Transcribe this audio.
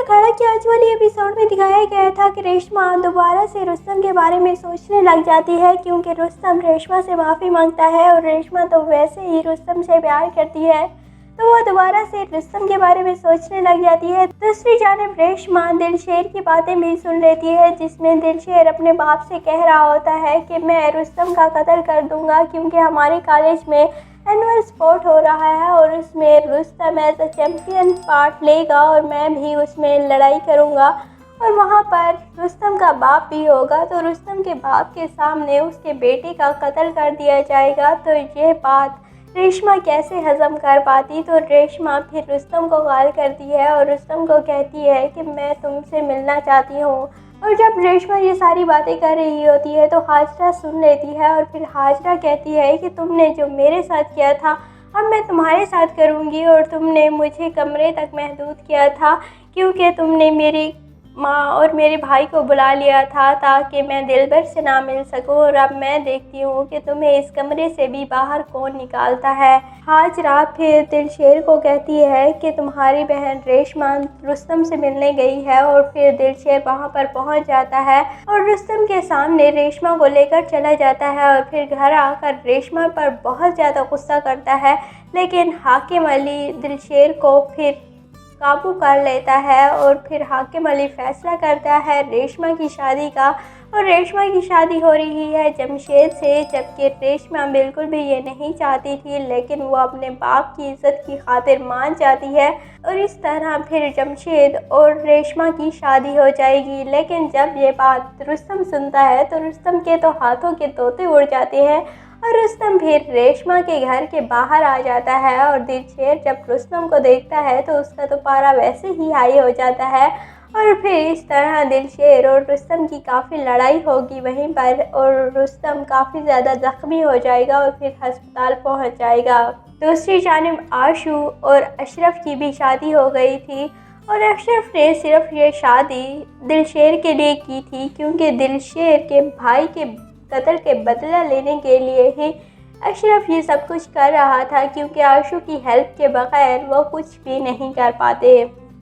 کھڑا کیا آج والی ایپیسوڈ میں دکھایا گیا تھا کہ ریشما دوبارہ سے رستم کے بارے میں سوچنے لگ جاتی ہے، کیونکہ رستم ریشما سے معافی مانگتا ہے اور ریشما تو ویسے ہی رستم سے پیار کرتی ہے، تو وہ دوبارہ سے رستم کے بارے میں سوچنے لگ جاتی ہے۔ دوسری جانب ریشما دلشیر کی باتیں بھی سن لیتی ہے، جس میں دلشیر اپنے باپ سے کہہ رہا ہوتا ہے کہ میں رستم کا قتل کر دوں گا، کیونکہ ہمارے کالج میں اینول اسپورٹ ہو رہا ہے اور اس میں Rustam as a champion part لے گا اور میں بھی اس میں لڑائی کروں گا اور وہاں پر رستم کا باپ بھی ہوگا، تو رستم کے باپ کے سامنے اس کے بیٹے کا قتل کر دیا جائے گا۔ تو یہ بات ریشما کیسے ہضم کر پاتی، تو ریشما پھر رستم کو کال کرتی ہے اور رستم کو کہتی ہے کہ میں تم سے ملنا چاہتی ہوں، اور جب ریشما یہ ساری باتیں کر رہی ہوتی ہے تو ہاجرہ سن لیتی ہے اور پھر ہاجرہ کہتی ہے کہ تم نے جو میرے ساتھ کیا تھا اب میں تمہارے ساتھ کروں گی، اور تم نے مجھے کمرے تک محدود کیا تھا کیونکہ تم نے میری ماں اور میرے بھائی کو بلا لیا تھا تاکہ میں دلبر سے نہ مل سکوں، اور اب میں دیکھتی ہوں کہ تمہیں اس کمرے سے بھی باہر کون نکالتا ہے۔ ہاجرہ پھر دلشیر کو کہتی ہے کہ تمہاری بہن ریشما رستم سے ملنے گئی ہے، اور پھر دلشیر وہاں پر پہنچ جاتا ہے اور رستم کے سامنے ریشما کو لے کر چلا جاتا ہے، اور پھر گھر آ کر ریشما پر بہت زیادہ غصہ کرتا ہے، لیکن حاکم علی دلشیر کو پھر قابو کر لیتا ہے، اور پھر حاکم علی فیصلہ کرتا ہے ریشما کی شادی کا، اور ریشما کی شادی ہو رہی ہے جمشید سے، جبکہ ریشما بالکل بھی یہ نہیں چاہتی تھی، لیکن وہ اپنے باپ کی عزت کی خاطر مان جاتی ہے، اور اس طرح پھر جمشید اور ریشما کی شادی ہو جائے گی۔ لیکن جب یہ بات رستم سنتا ہے تو رستم کے تو ہاتھوں کے طوطے اڑ جاتے ہیں، اور رستم پھر ریشما کے گھر کے باہر آ جاتا ہے، اور دلشیر جب رستم کو دیکھتا ہے تو اس کا تو پارا ویسے ہی ہائی ہو جاتا ہے، اور پھر اس طرح دلشیر اور رستم کی کافی لڑائی ہوگی وہیں پر، اور رستم کافی زیادہ زخمی ہو جائے گا اور پھر ہسپتال پہنچ جائے گا۔ دوسری جانب آشو اور اشرف کی بھی شادی ہو گئی تھی، اور اشرف نے صرف یہ شادی دلشیر کے لیے کی تھی کیونکہ دلشیر کے بھائی کے قتل کے بدلہ لینے کے لیے ہی اشرف یہ سب کچھ کر رہا تھا، کیونکہ آشو کی ہیلپ کے بغیر وہ کچھ بھی نہیں کر پاتے۔